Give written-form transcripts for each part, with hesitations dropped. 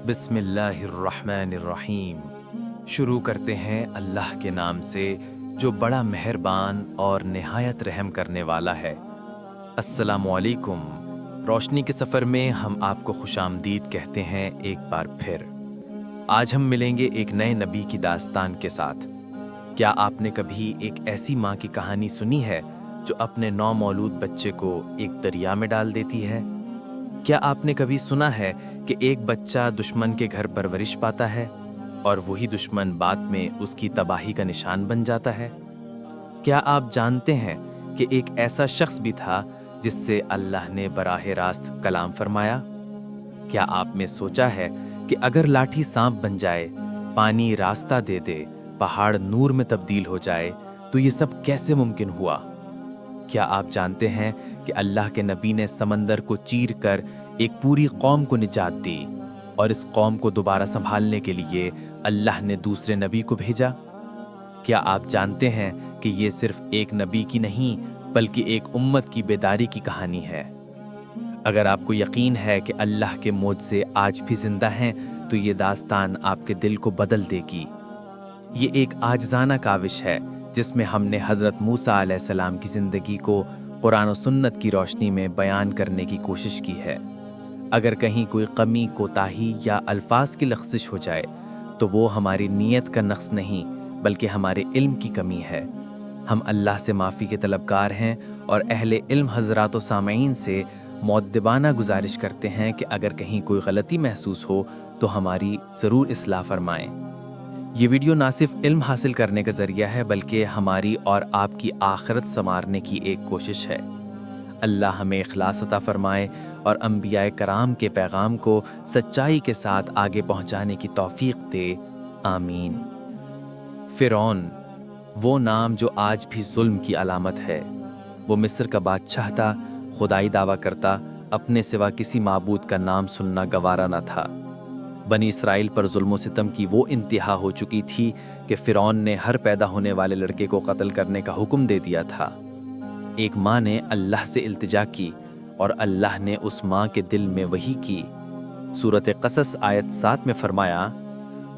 بسم اللہ الرحمن الرحیم۔ شروع کرتے ہیں اللہ کے نام سے جو بڑا مہربان اور نہایت رحم کرنے والا ہے۔ السلام علیکم۔ روشنی کے سفر میں ہم آپ کو خوش آمدید کہتے ہیں ایک بار پھر۔ آج ہم ملیں گے ایک نئے نبی کی داستان کے ساتھ۔ کیا آپ نے کبھی ایک ایسی ماں کی کہانی سنی ہے جو اپنے نومولود بچے کو ایک دریا میں ڈال دیتی ہے؟ کیا آپ نے کبھی سنا ہے کہ ایک بچہ دشمن کے گھر پرورش پاتا ہے اور وہی دشمن بعد میں اس کی تباہی کا نشان بن جاتا ہے؟ کیا آپ جانتے ہیں کہ ایک ایسا شخص بھی تھا جس سے اللہ نے براہ راست کلام فرمایا؟ کیا آپ نے سوچا ہے کہ اگر لاٹھی سانپ بن جائے، پانی راستہ دے دے، پہاڑ نور میں تبدیل ہو جائے تو یہ سب کیسے ممکن ہوا؟ کیا آپ جانتے ہیں کہ اللہ کے نبی نے سمندر کو چیر کر ایک پوری قوم کو نجات دی اور اس قوم کو دوبارہ سنبھالنے کے لیے اللہ نے دوسرے نبی کو بھیجا؟ کیا آپ جانتے ہیں کہ یہ صرف ایک نبی کی نہیں بلکہ ایک امت کی بیداری کی کہانی ہے؟ اگر آپ کو یقین ہے کہ اللہ کے معجزے آج بھی زندہ ہیں تو یہ داستان آپ کے دل کو بدل دے گی۔ یہ ایک عاجزانہ کاوش ہے جس میں ہم نے حضرت موسیٰ علیہ السلام کی زندگی کو قرآن و سنت کی روشنی میں بیان کرنے کی کوشش کی ہے۔ اگر کہیں کوئی کمی، کوتاہی یا الفاظ کی لغزش ہو جائے تو وہ ہماری نیت کا نقص نہیں بلکہ ہمارے علم کی کمی ہے۔ ہم اللہ سے معافی کے طلبگار ہیں اور اہل علم حضرات و سامعین سے مؤدبانہ گزارش کرتے ہیں کہ اگر کہیں کوئی غلطی محسوس ہو تو ہماری ضرور اصلاح فرمائیں۔ یہ ویڈیو نہ صرف علم حاصل کرنے کا ذریعہ ہے بلکہ ہماری اور آپ کی آخرت سنوارنے کی ایک کوشش ہے۔ اللہ ہمیں اخلاص عطا فرمائے اور انبیاء کرام کے پیغام کو سچائی کے ساتھ آگے پہنچانے کی توفیق دے، آمین۔ فرعون، وہ نام جو آج بھی ظلم کی علامت ہے۔ وہ مصر کا بادشاہ تھا، خدائی دعویٰ کرتا، اپنے سوا کسی معبود کا نام سننا گوارا نہ تھا۔ بنی اسرائیل پر ظلم و ستم کی وہ انتہا ہو چکی تھی کہ فرعون نے ہر پیدا ہونے والے لڑکے کو قتل کرنے کا حکم دے دیا تھا۔ ایک ماں نے اللہ سے التجا کی اور اللہ نے اس ماں کے دل میں وحی کی۔ سورۃ قصص آیت 7 میں فرمایا،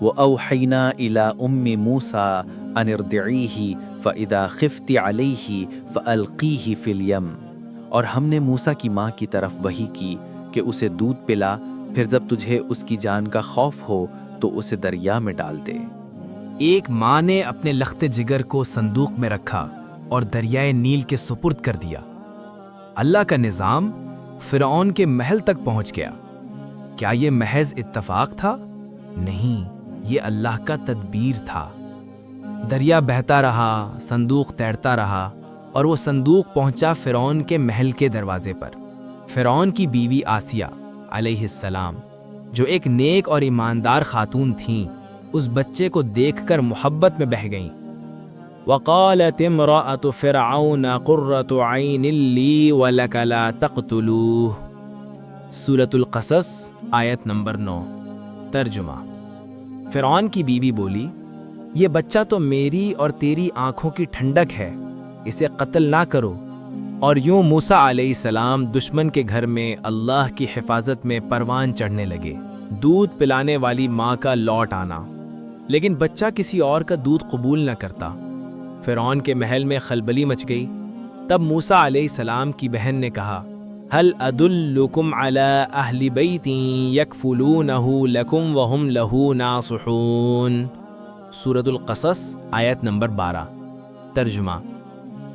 وَأَوْحَيْنَا إِلَىٰ أُمِّ مُوسَىٰ أَنِ ارْضِعِيهِ فَإِذَا خِفْتِ عَلَيْهِ فَأَلْقِيهِ فِي الْيَمِّ، اور ہم نے موسیٰ کی ماں کی طرف وحی کی کہ اسے دودھ پلا، پھر جب تجھے اس کی جان کا خوف ہو تو اسے دریا میں ڈال دے۔ ایک ماں نے اپنے لخت جگر کو صندوق میں رکھا اور دریائے نیل کے سپرد کر دیا۔ اللہ کا نظام فرعون کے محل تک پہنچ گیا۔ کیا یہ محض اتفاق تھا؟ نہیں، یہ اللہ کا تدبیر تھا۔ دریا بہتا رہا، صندوق تیرتا رہا اور وہ صندوق پہنچا فرعون کے محل کے دروازے پر۔ فرعون کی بیوی آسیہ علیہ السلام، جو ایک نیک اور ایماندار خاتون تھیں، اس بچے کو دیکھ کر محبت میں بہہ گئیں۔ وقالت امرأة فرعون قرة عین لی ولک لا تقتلوه، سورۃ القصص آیت نمبر 9۔ ترجمہ: فرعون کی بیوی بولی، یہ بچہ تو میری اور تیری آنکھوں کی ٹھنڈک ہے، اسے قتل نہ کرو۔ اور یوں موسیٰ علیہ السلام دشمن کے گھر میں اللہ کی حفاظت میں پروان چڑھنے لگے۔ دودھ پلانے والی ماں کا لوٹ آنا، لیکن بچہ کسی اور کا دودھ قبول نہ کرتا۔ فرعون کے محل میں خلبلی مچ گئی۔ تب موسیٰ علیہ السلام کی بہن نے کہا، هل ادلکم علی اہل بیت یکفلونہ لکم وہم لہ ناصحون، سورۃ القصص آیت نمبر 12۔ ترجمہ: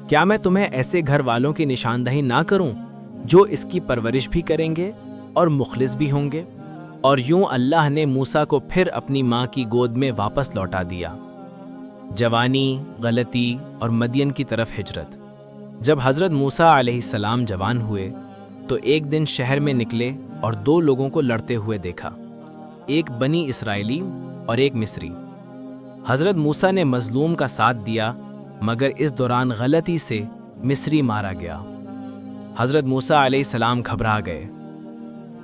کیا میں تمہیں ایسے گھر والوں کی نشاندہی نہ کروں جو اس کی پرورش بھی کریں گے اور مخلص بھی ہوں گے؟ اور یوں اللہ نے موسیٰ کو پھر اپنی ماں کی گود میں واپس لوٹا دیا۔ جوانی، غلطی اور مدین کی طرف ہجرت۔ جب حضرت موسیٰ علیہ السلام جوان ہوئے تو ایک دن شہر میں نکلے اور دو لوگوں کو لڑتے ہوئے دیکھا، ایک بنی اسرائیلی اور ایک مصری۔ حضرت موسیٰ نے مظلوم کا ساتھ دیا، مگر اس دوران غلطی سے مصری مارا گیا۔ حضرت موسیٰ علیہ السلام گھبرا گئے۔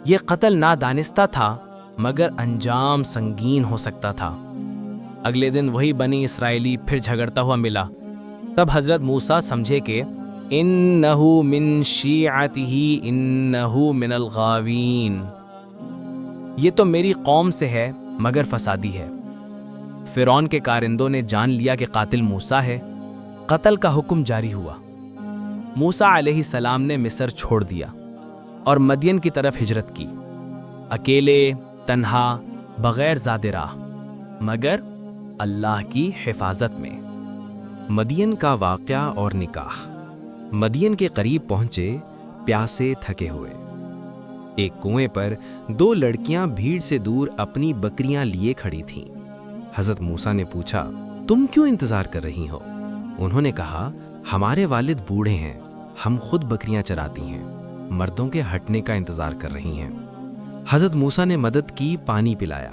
یہ قتل نادانستہ تھا، مگر انجام سنگین ہو سکتا تھا۔ اگلے دن وہی بنی اسرائیلی پھر جھگڑتا ہوا ملا۔ تب حضرت موسیٰ سمجھے کہ انہو من شیعتہ انہو من الغاوین، یہ تو میری قوم سے ہے مگر فسادی ہے۔ فرعون کے کارندوں نے جان لیا کہ قاتل موسیٰ ہے، قتل کا حکم جاری ہوا۔ موسیٰ علیہ السلام نے مصر چھوڑ دیا اور مدین کی طرف ہجرت کی، اکیلے، تنہا، بغیر زاد راہ، مگر اللہ کی حفاظت میں۔ مدین کا واقعہ اور نکاح۔ مدین کے قریب پہنچے، پیاسے تھکے ہوئے۔ ایک کنویں پر 2 لڑکیاں بھیڑ سے دور اپنی بکریاں لیے کھڑی تھیں۔ حضرت موسیٰ نے پوچھا، تم کیوں انتظار کر رہی ہو؟ انہوں نے کہا، ہمارے والد بوڑھے ہیں، ہم خود بکریاں چراتی ہیں، مردوں کے ہٹنے کا انتظار کر رہی ہیں۔ حضرت موسیٰ نے مدد کی، پانی پلایا۔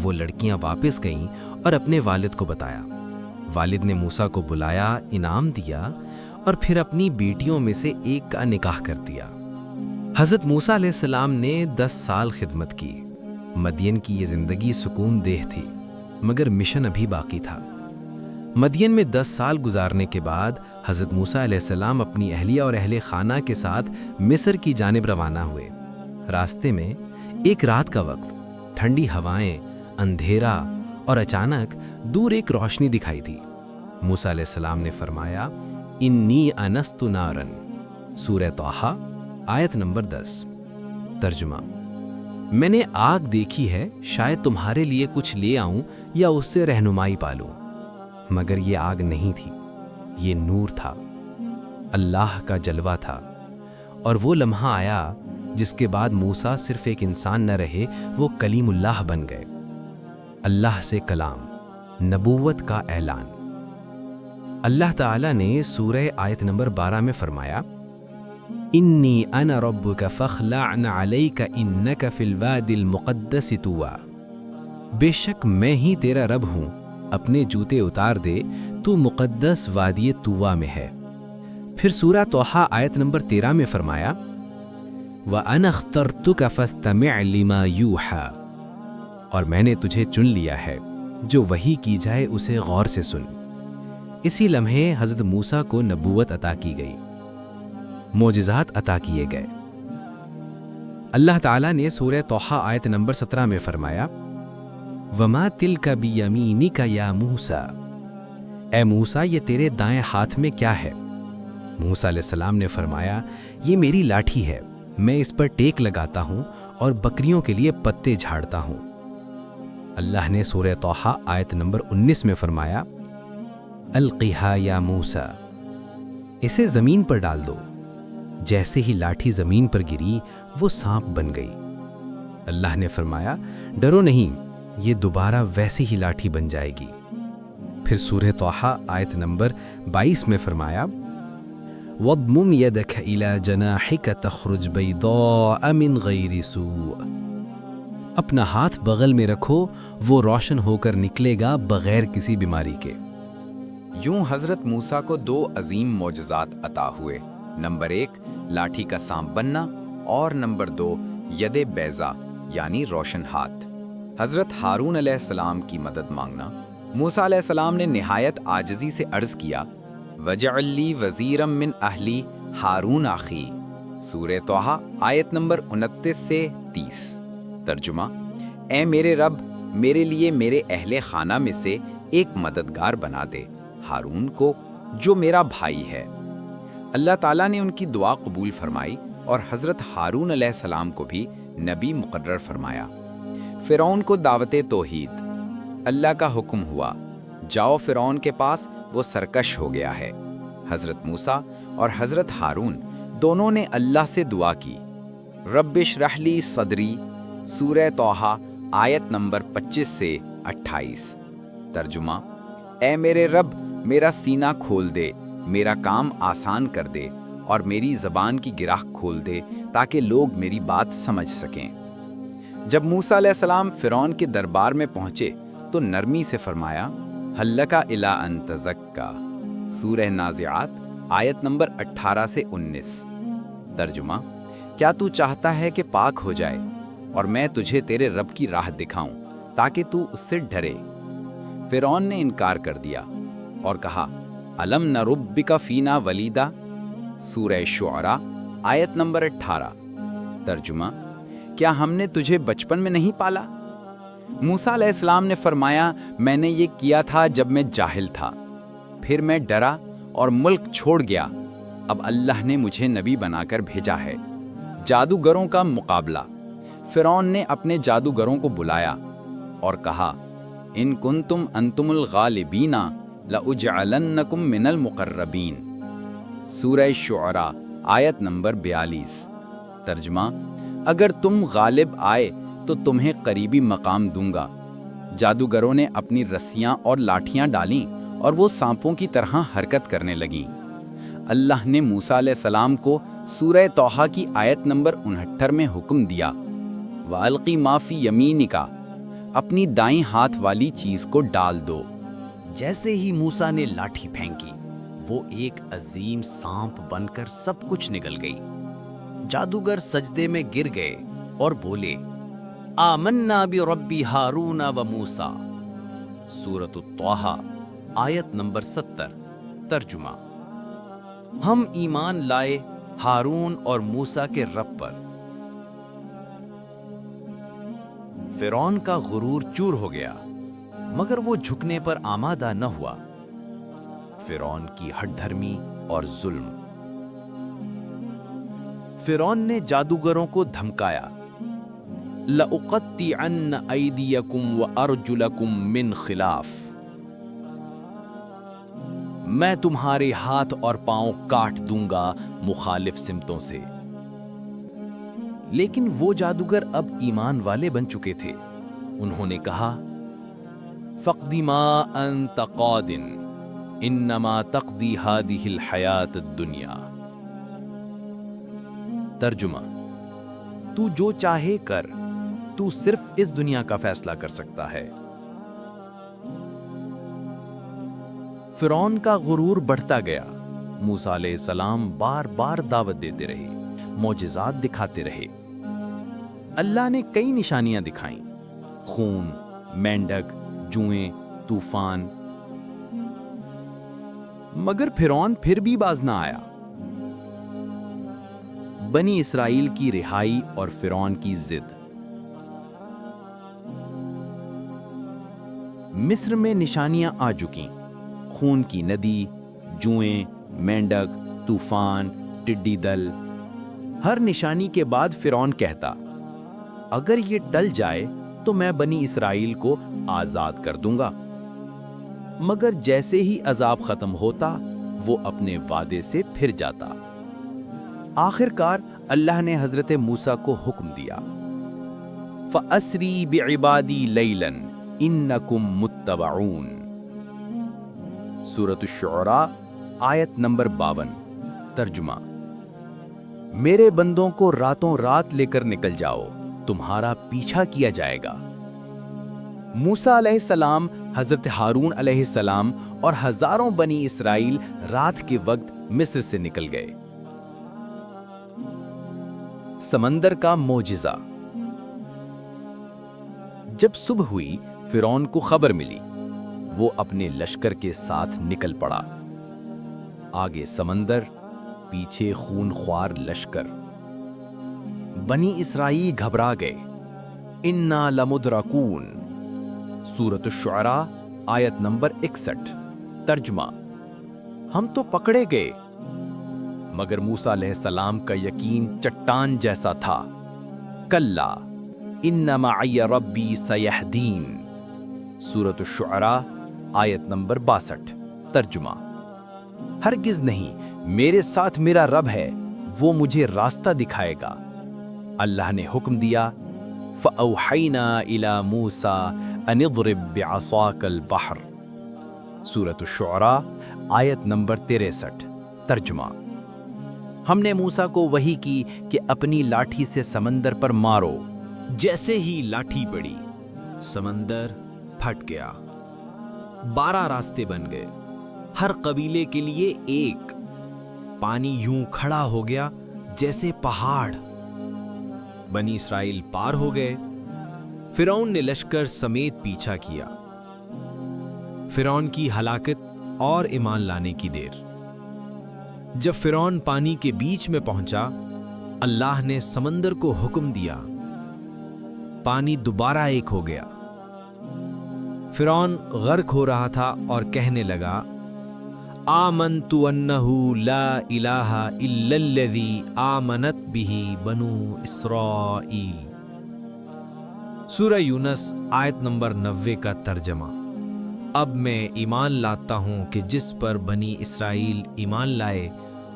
وہ لڑکیاں واپس گئیں اور اپنے والد کو بتایا۔ والد نے موسیٰ کو بلایا، انعام دیا اور پھر اپنی بیٹیوں میں سے ایک کا نکاح کر دیا۔ حضرت موسیٰ علیہ السلام نے 10 سال خدمت کی۔ مدین کی یہ زندگی سکون دہ تھی، مگر مشن ابھی باقی تھا۔ مدین میں 10 سال گزارنے کے بعد حضرت موسیٰ علیہ السلام اپنی اہلیہ اور اہل خانہ کے ساتھ مصر کی جانب روانہ ہوئے۔ راستے میں ایک رات کا وقت، ٹھنڈی ہوائیں، اندھیرا اور اچانک دور ایک روشنی دکھائی دی۔ موسیٰ علیہ السلام نے فرمایا، انی انست نارن، سورہ طٰہٰ آیت نمبر 10۔ ترجمہ، میں نے آگ دیکھی ہے، شاید تمہارے لیے کچھ لے آؤں یا اس سے رہنمائی پالوں، مگر یہ آگ نہیں تھی، یہ نور تھا، اللہ کا جلوہ تھا۔ اور وہ لمحہ آیا جس کے بعد موسیٰ صرف ایک انسان نہ رہے، وہ کلیم اللہ بن گئے۔ اللہ سے کلام، نبوت کا اعلان۔ اللہ تعالیٰ نے سورہ آیت نمبر 12 میں فرمایا، انی انا ربک فاخلعن علیک انک فی الوادی المقدس طویٰ، بے شک میں ہی تیرا رب ہوں، اپنے جوتے اتار دے، تو مقدس وادی طویٰ میں ہے۔ پھر سورہ طٰہٰ آیت نمبر 13 میں فرمایا، وَأَنَا اخْتَرْتُكَ فَاسْتَمِعْ لِمَا يُوحَىٰ، اور میں نے تجھے چن لیا ہے، جو وحی کی جائے اسے غور سے سن۔ اسی لمحے حضرت موسیٰ کو نبوت عطا کی گئی، معجزات عطا کیے گئے۔ اللہ تعالیٰ نے سورہ طٰہٰ آیت نمبر 17 میں فرمایا، وَمَا تِلْكَ بِيَمِينِكَ يَا مُوسَىٰ، اے موسیٰ یہ تیرے دائیں ہاتھ میں کیا ہے؟ موسیٰ علیہ السلام نے فرمایا، یہ میری لاٹھی ہے، میں اس پر ٹیک لگاتا ہوں اور بکریوں کے لیے پتے جھاڑتا ہوں۔ اللہ نے سورہ طٰہٰ آیت نمبر 19 میں فرمایا، القیہا یا موسیٰ، اسے زمین پر ڈال دو۔ جیسے ہی لاٹھی زمین پر گری، وہ سانپ بن گئی۔ اللہ نے فرمایا، ڈرو نہیں، یہ دوبارہ ویسے ہی لاٹھی بن جائے گی۔ پھر سورہ طٰہٰ آیت نمبر 22 میں فرمایا، وَاضْمُمْ يَدَكَ إِلَى جَنَاحِكَ تَخْرُجْ بَيْضَاءَ مِنْ غَيْرِ سُوءٍ، اپنا ہاتھ بغل میں رکھو، وہ روشن ہو کر نکلے گا بغیر کسی بیماری کے۔ یوں حضرت موسیٰ کو 2 عظیم معجزات عطا ہوئے، نمبر 1 لاٹھی کا سانپ بننا، اور نمبر 2 ید بیضا یعنی روشن ہاتھ۔ حضرت ہارون علیہ السلام کی مدد مانگنا۔ موسیٰ علیہ السلام نے نہایت عاجزی سے عرض کیا، وَجْعَلْ لِي وَزِيرًا مِّنْ أَهْلِي ہارون اخی، سورہ طٰہٰ آیت نمبر 29 سے 30۔ ترجمہ، اے میرے رب، میرے لیے میرے اہل خانہ میں سے ایک مددگار بنا دے، ہارون کو جو میرا بھائی ہے۔ اللہ تعالیٰ نے ان کی دعا قبول فرمائی اور حضرت ہارون علیہ السلام کو بھی نبی مقرر فرمایا۔ فرعون کو دعوت توحید۔ اللہ کا حکم ہوا، جاؤ فرعون کے پاس، وہ سرکش ہو گیا ہے۔ حضرت موسیٰ اور حضرت ہارون دونوں نے اللہ سے دعا کی، رب اشرح لی صدری، سورہ طٰہٰ آیت نمبر 25 سے 28۔ ترجمہ، اے میرے رب، میرا سینہ کھول دے، میرا کام آسان کر دے اور میری زبان کی گرہ کھول دے تاکہ لوگ میری بات سمجھ سکیں۔ جب موسیٰ علیہ السلام فرعون کے دربار میں پہنچے تو نرمی سے فرمایا، ہل لک الی ان تزکا، سورہ نازعات آیت نمبر 18 سے 19۔ ترجمہ، کیا تو چاہتا ہے کہ پاک ہو جائے اور میں تجھے تیرے رب کی راہ دکھاؤں تاکہ تو اس سے ڈرے؟ فرعون نے انکار کر دیا اور کہا، الم نربک فینا ولیدا، سورہ شعراء آیت نمبر 18۔ ترجمہ، کیا ہم نے تجھے بچپن میں نہیں پالا؟ موسیٰ علیہ السلام نے فرمایا، میں نے یہ کیا تھا جب میں جاہل تھا، پھر میں ڈرا اور ملک چھوڑ گیا، اب اللہ نے مجھے نبی بنا کر بھیجا ہے۔ جادوگروں کا مقابلہ۔ فرعون نے اپنے جادوگروں کو بلایا اور کہا، ان کنتم انتم الغالبین لأجعلنکم من المقربین۔ سورہ شعراء آیت نمبر 42۔ ترجمہ، اگر تم غالب آئے تو تمہیں قریبی مقام دوں گا۔ جادوگروں نے اپنی رسیاں اور لاٹھیاں ڈالیں اور وہ سانپوں کی طرح حرکت کرنے لگیں۔ اللہ نے موسیٰ علیہ السلام کو سورہ طٰہٰ کی آیت نمبر 69 میں حکم دیا، وَأَلْقِ مَا فِي يَمِينِكَ، اپنی دائیں ہاتھ والی چیز کو ڈال دو۔ جیسے ہی موسیٰ نے لاٹھی پھینکی، وہ ایک عظیم سانپ بن کر سب کچھ نگل گئی۔ جادوگر سجدے میں گر گئے اور بولے، آمنا برب ہارون و موسیٰ۔ سورۃ طٰہٰ آیت نمبر 70۔ ترجمہ، ہم ایمان لائے ہارون اور موسیٰ کے رب پر۔ فرعون کا غرور چور ہو گیا، مگر وہ جھکنے پر آمادہ نہ ہوا۔ فرعون کی ہٹ دھرمی اور ظلم۔ فرعون نے جادوگروں کو دھمکایا، لَأُقَطِّعَنَّ أَيْدِيَكُمْ وَأَرْجُلَكُمْ مِنْ خِلَافٍ، میں تمہارے ہاتھ اور پاؤں کاٹ دوں گا مخالف سمتوں سے۔ لیکن وہ جادوگر اب ایمان والے بن چکے تھے۔ انہوں نے کہا، فَاقْضِ مَا أَنْتَ قَاضٍ إِنَّمَا تَقْضِي هَٰذِهِ الْحَيَاةَ الدُّنْيَا۔ ترجمہ، تو جو چاہے کر، تو صرف اس دنیا کا فیصلہ کر سکتا ہے۔ فرعون کا غرور بڑھتا گیا۔ موسیٰ علیہ السلام بار بار دعوت دیتے رہے، معجزات دکھاتے رہے۔ اللہ نے کئی نشانیاں دکھائیں، خون، مینڈک، جوئیں، طوفان، مگر فرعون پھر بھی باز نہ آیا۔ بنی اسرائیل کی رہائی اور فرعون کی ضد۔ مصر میں نشانیاں آ چکیں، خون کی ندی، جوئیں، مینڈک، طوفان، ٹڈی دل۔ ہر نشانی کے بعد فرعون کہتا، اگر یہ ٹل جائے تو میں بنی اسرائیل کو آزاد کر دوں گا۔ مگر جیسے ہی عذاب ختم ہوتا، وہ اپنے وعدے سے پھر جاتا۔ آخر کار اللہ نے حضرت موسیٰ کو حکم دیا، فَأَسْرِي بِعِبَادِي لَيْلًا إِنَّكُمْ مُتَّبَعُونَ۔ سورۃ الشعراء آیت نمبر 52۔ ترجمہ، میرے بندوں کو راتوں رات لے کر نکل جاؤ، تمہارا پیچھا کیا جائے گا۔ موسیٰ علیہ السلام، حضرت ہارون علیہ السلام اور ہزاروں بنی اسرائیل رات کے وقت مصر سے نکل گئے۔ سمندر کا معجزہ۔ جب صبح ہوئی، فرعون کو خبر ملی، وہ اپنے لشکر کے ساتھ نکل پڑا۔ آگے سمندر، پیچھے خون خوار لشکر۔ بنی اسرائیل گھبرا گئے۔ اِنَّا لَمُدْرَكُونَ۔ سورۃ الشعراء آیت نمبر 61۔ ترجمہ، ہم تو پکڑے گئے۔ مگر موسیٰ علیہ السلام کا یقین چٹان جیسا تھا۔ کلا اِنَّ مَعِیَ رَبِّی سَیَہْدِینِ۔ سورۃ الشعراء آیت نمبر 62۔ ترجمہ، ہرگز نہیں، میرے ساتھ میرا رب ہے، وہ مجھے راستہ دکھائے گا۔ اللہ نے حکم دیا، فَأَوْحَيْنَا إِلَى مُوسَىٰ أَنِ اضْرِب بِعَصَاكَ الْبَحْرَ۔ سورۃ الشعراء آیت نمبر 63۔ ترجمہ، ہم نے موسیٰ کو وحی کی کہ اپنی لاٹھی سے سمندر پر مارو۔ جیسے ہی لاٹھی پڑی، سمندر پھٹ گیا، 12 راستے بن گئے، ہر قبیلے کے لیے ایک۔ پانی یوں کھڑا ہو گیا جیسے پہاڑ۔ بنی اسرائیل پار ہو گئے۔ فرعون نے لشکر سمیت پیچھا کیا۔ فرعون کی ہلاکت اور ایمان لانے کی دیر۔ جب فرعون پانی کے بیچ میں پہنچا، اللہ نے سمندر کو حکم دیا، پانی دوبارہ ایک ہو گیا۔ فرعون غرق ہو رہا تھا اور کہنے لگا، آمنت انہ لا الہ الا الذی آمنت بہ بنو اسرائیل۔ سورہ یونس آیت نمبر 90 کا ترجمہ۔ اب میں ایمان لاتا ہوں کہ جس پر بنی اسرائیل ایمان لائے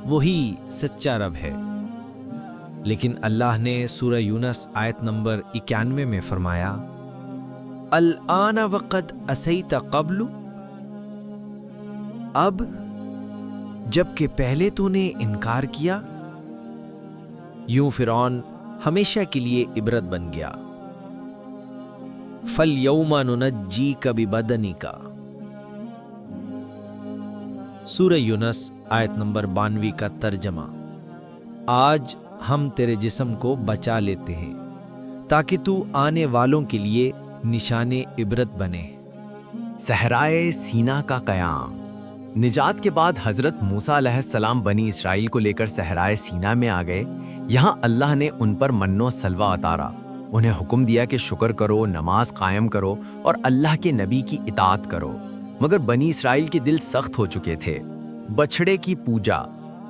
وہی سچا رب ہے۔ لیکن اللہ نے سورہ یونس آیت نمبر 91 میں فرمایا، الآن وقد عصیت قبل، اب جب کہ پہلے تو نے انکار کیا۔ یوں فرعون ہمیشہ کے لیے عبرت بن گیا۔ فَالْيَوْمَ نُنَجِّيكَ بِبَدَنِكَ۔ سورہ یونس آیت نمبر 92 کا ترجمہ۔ آج ہم تیرے جسم کو بچا لیتے ہیں تاکہ تو آنے والوں کے لیے نشان عبرت بنے۔ صحرائے سینا کا قیام۔ نجات کے بعد حضرت موسیٰ علیہ السلام بنی اسرائیل کو لے کر صحرائے سینا میں آ گئے۔ یہاں اللہ نے ان پر من و سلوہ اتارا، انہیں حکم دیا کہ شکر کرو، نماز قائم کرو اور اللہ کے نبی کی اطاعت کرو، مگر بنی اسرائیل کے دل سخت ہو چکے تھے۔ بچھڑے کی پوجا،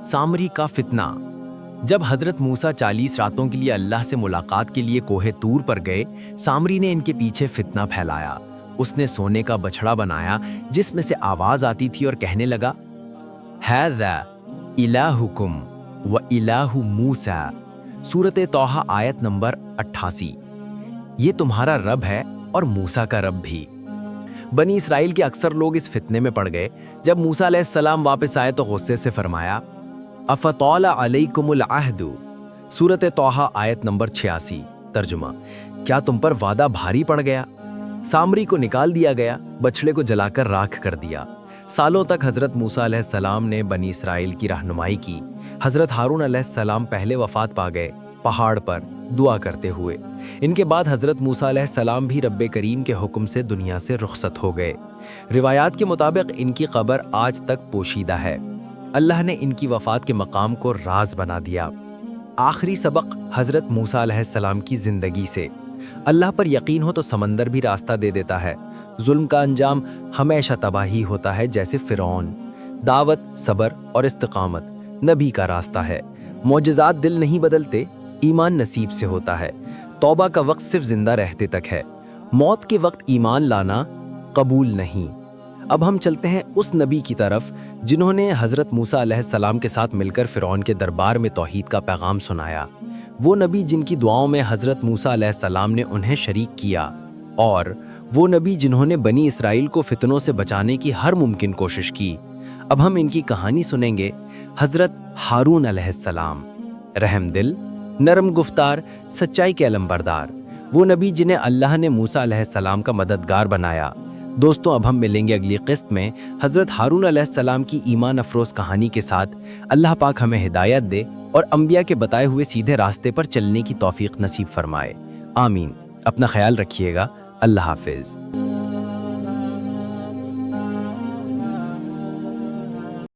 سامری کا فتنہ۔ جب حضرت موسیٰ 40 راتوں کے لیے اللہ سے ملاقات کے لیے کوہ طور پر گئے، سامری نے ان کے پیچھے فتنہ پھیلایا۔ اس نے سونے کا بچھڑا بنایا جس میں سے آواز آتی تھی اور کہنے لگا، ھذا الہکم و الہ موسیٰ۔ سورۃ طٰہٰ آیت نمبر 88۔ یہ تمہارا رب ہے اور موسیٰ کا رب بھی۔ بنی اسرائیل کے اکثر لوگ اس فتنے میں پڑ گئے۔ جب موسیٰ علیہ السلام واپس آئے تو غصے سے فرمایا، افطال علیکم العہد۔ سورۃ طٰہٰ آیت نمبر 86۔ ترجمہ، کیا تم پر وعدہ بھاری پڑ گیا؟ سامری کو نکال دیا گیا، بچھڑے کو جلا کر راکھ کر دیا۔ سالوں تک حضرت موسیٰ علیہ السلام نے بنی اسرائیل کی رہنمائی کی۔ حضرت ہارون علیہ السلام پہلے وفات پا گئے پہاڑ پر دعا کرتے ہوئے۔ ان کے بعد حضرت موسیٰ علیہ السلام بھی رب کریم کے حکم سے دنیا سے رخصت ہو گئے۔ روایات کے مطابق ان کی قبر آج تک پوشیدہ ہے۔ اللہ نے ان کی وفات کے مقام کو راز بنا دیا۔ آخری سبق حضرت موسیٰ علیہ السلام کی زندگی سے۔ اللہ پر یقین ہو تو سمندر بھی راستہ دے دیتا ہے۔ ظلم کا انجام ہمیشہ تباہی ہوتا ہے، جیسے فرعون۔ دعوت، صبر اور استقامت نبی کا راستہ ہے۔ معجزات دل نہیں بدلتے، ایمان نصیب سے ہوتا ہے۔ توبہ کا وقت صرف زندہ رہتے تک ہے، موت کے وقت ایمان لانا قبول نہیں۔ اب ہم چلتے ہیں اس نبی کی طرف جنہوں نے حضرت موسیٰ علیہ السلام کے ساتھ مل کر فرعون کے دربار میں توحید کا پیغام سنایا۔ وہ نبی جن کی دعاؤں میں حضرت موسیٰ علیہ السلام نے انہیں شریک کیا، اور وہ نبی جنہوں نے بنی اسرائیل کو فتنوں سے بچانے کی ہر ممکن کوشش کی۔ اب ہم ان کی کہانی سنیں گے۔ حضرت ہارون علیہ السلام، رحم دل، نرم گفتار، سچائی کے علمبردار، وہ نبی جنہیں اللہ نے موسیٰ علیہ السلام کا مددگار بنایا۔ دوستوں، اب ہم ملیں گے اگلی قسط میں حضرت ہارون علیہ السلام کی ایمان افروز کہانی کے ساتھ۔ اللہ پاک ہمیں ہدایت دے اور انبیاء کے بتائے ہوئے سیدھے راستے پر چلنے کی توفیق نصیب فرمائے، آمین۔ اپنا خیال رکھیے گا، اللہ حافظ۔